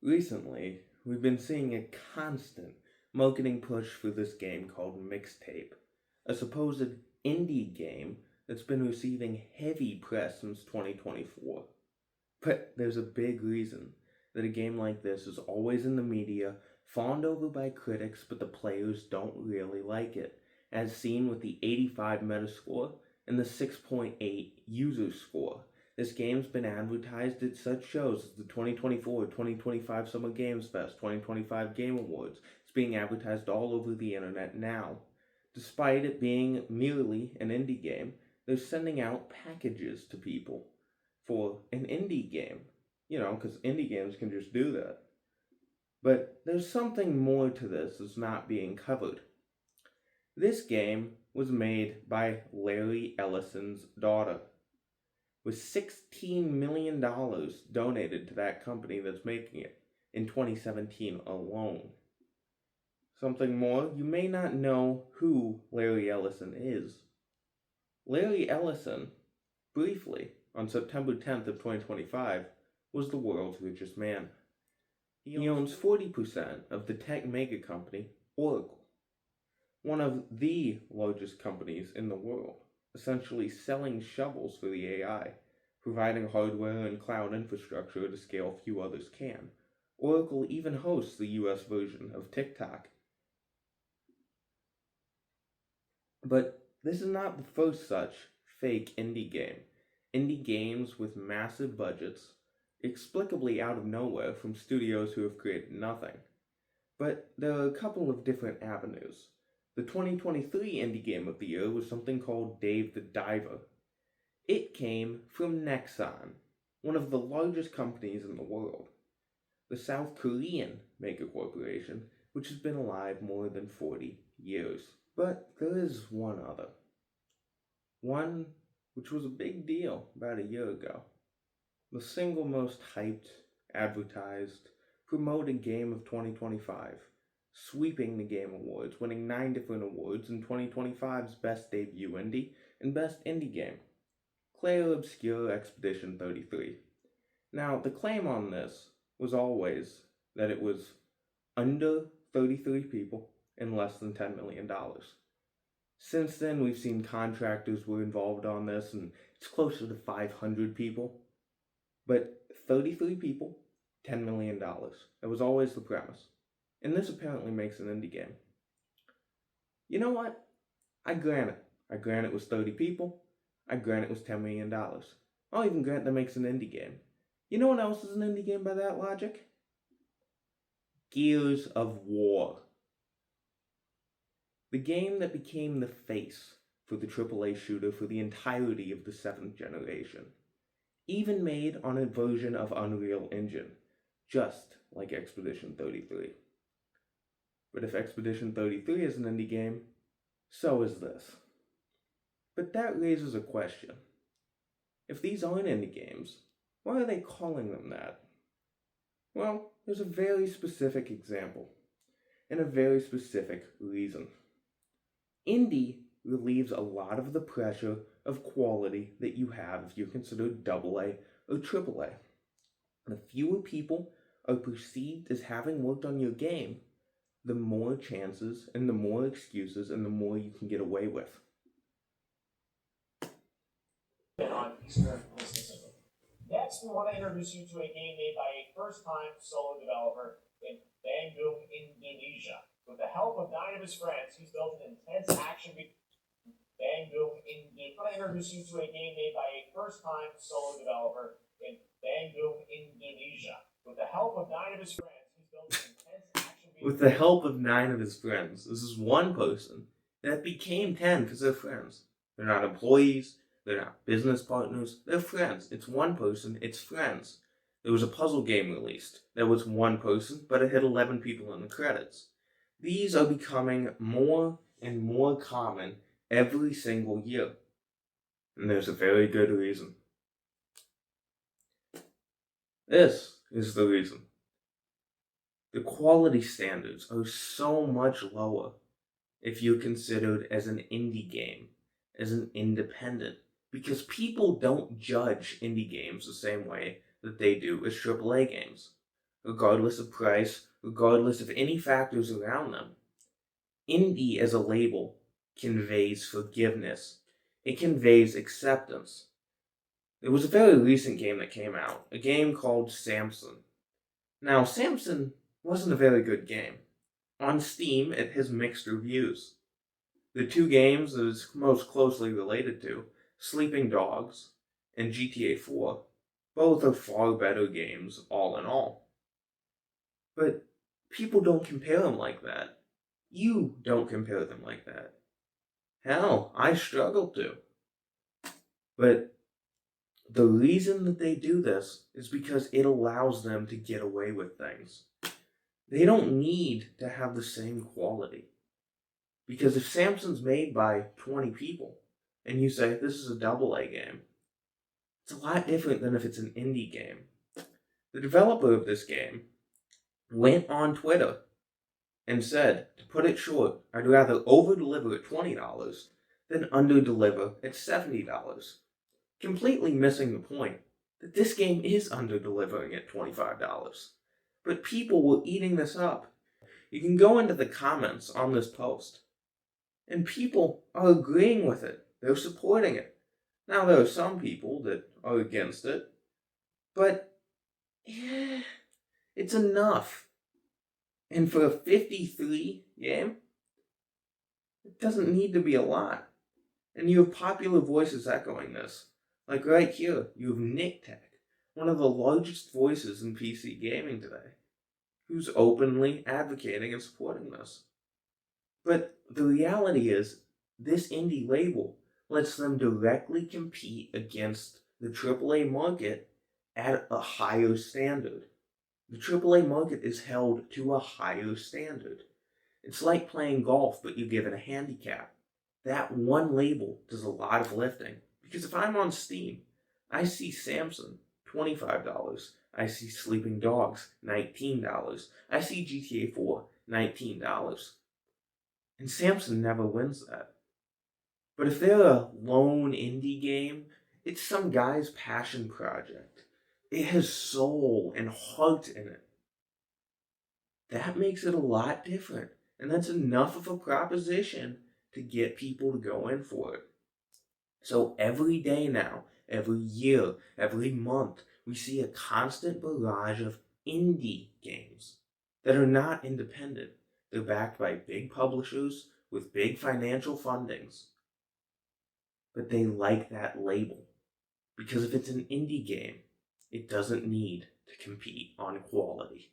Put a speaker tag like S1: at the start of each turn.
S1: Recently, we've been seeing a constant marketing push for this game called Mixtape, a supposed indie game that's been receiving heavy press since 2024. But there's a big reason that a game like this is always in the media, fawned over by critics, but the players don't really like it, as seen with the 85 Metascore and the 6.8 user score. This game's been advertised at such shows as the 2024-2025 Summer Games Fest, 2025 Game Awards. It's being advertised all over the internet now. Despite it being merely an indie game, they're sending out packages to people for an indie game. Because indie games can just do that. But there's something more to this that's not being covered. This game was made by Larry Ellison's daughter, with $16 million donated to that company that's making it in 2017 alone. Something more, you may not know who Larry Ellison is. Larry Ellison, briefly, on September 10th of 2025, was the world's richest man. He owns 40% of the tech mega company Oracle, one of the largest companies in the world, essentially selling shovels for the AI, providing hardware and cloud infrastructure at a scale few others can. Oracle even hosts the US version of TikTok. But this is not the first such fake indie game. Indie games with massive budgets, explicably out of nowhere from studios who have created nothing. But there are a couple of different avenues. The 2023 Indie Game of the Year was something called Dave the Diver. It came from Nexon, one of the largest companies in the world. The South Korean mega corporation, which has been alive more than 40 years. But there is one other. One which was a big deal about a year ago. The single most hyped, advertised, promoted game of 2025, sweeping the Game Awards, winning 9 different awards in 2025's Best Debut Indie and Best Indie Game. Claire Obscure Expedition 33. Now, the claim on this was always that it was under 33 people and less than $10 million. Since then, we've seen contractors were involved on this, and it's closer to 500 people. But 33 people, $10 million. That was always the premise. And this apparently makes an indie game. You know what? I grant it. I grant it was 30 people. I grant it was $10 million. I'll even grant that makes an indie game. You know what else is an indie game by that logic? Gears of War. The game that became the face for the AAA shooter for the entirety of the 7th generation. Even made on a version of Unreal Engine, just like Expedition 33. But if Expedition 33 is an indie game, so is this. But that raises a question. If these aren't indie games, why are they calling them that? Well, there's a very specific example, and a very specific reason. Indie relieves a lot of the pressure of quality that you have if you're considered AA or AAA. The fewer people are perceived as having worked on your game, the more chances and the more excuses and the more you can get away with.
S2: Next, we want to introduce you to a game made by a first-time solo developer in Bandung, Indonesia. With the help of 9 of his friends, he's built an intense action. Bandung, Indonesia. I want to introduce you to a game made by a first-time solo developer in Bandung, Indonesia. With the help of 9 of his friends, he's built an intense action.
S1: With the help of 9 of his friends. This is one person that became 10 because they're friends. They're not employees. They're not business partners. They're friends. It's one person. It's friends. There was a puzzle game released. There was one person, but it had 11 people in the credits. These are becoming more and more common every single year. And there's a very good reason. This is the reason. The quality standards are so much lower if you're considered as an indie game, as an independent, because people don't judge indie games the same way that they do as AAA games. regardless of price, regardless of any factors around them. Indie as a label conveys forgiveness. It conveys acceptance. There was a very recent game that came out, a game called Samson. Now, Samson wasn't a very good game. On Steam, it has mixed reviews. The two games it is most closely related to, Sleeping Dogs and GTA 4, both are far better games all in all. But people don't compare them like that. You don't compare them like that. Hell, I struggle to. But the reason that they do this is because it allows them to get away with things. They don't need to have the same quality. Because if Samson's made by 20 people, and you say this is a AA game, it's a lot different than if it's an indie game. The developer of this game went on Twitter and said, to put it short, I'd rather over-deliver at $20 than under-deliver at $70. Completely missing the point that this game is under-delivering at $25. But people were eating this up. You can go into the comments on this post, and people are agreeing with it. They're supporting it. Now, there are some people that are against it, but it's enough. And for a 53 game, it doesn't need to be a lot. And you have popular voices echoing this. Like right here, you have Nick Tech, one of the largest voices in PC gaming today, who's openly advocating and supporting this. But the reality is, this indie label lets them directly compete against the AAA market at a higher standard. The AAA market is held to a higher standard. It's like playing golf, but you're given a handicap. That one label does a lot of lifting. Because if I'm on Steam, I see Samson, $25. I see Sleeping Dogs, $19. I see GTA 4, $19. And Samson never wins that. But if they're a lone indie game, it's some guy's passion project. It has soul and heart in it. That makes it a lot different. And that's enough of a proposition to get people to go in for it. So every day now, every year, every month, we see a constant barrage of indie games that are not independent. They're backed by big publishers with big financial fundings. But they like that label. Because if it's an indie game, it doesn't need to compete on quality.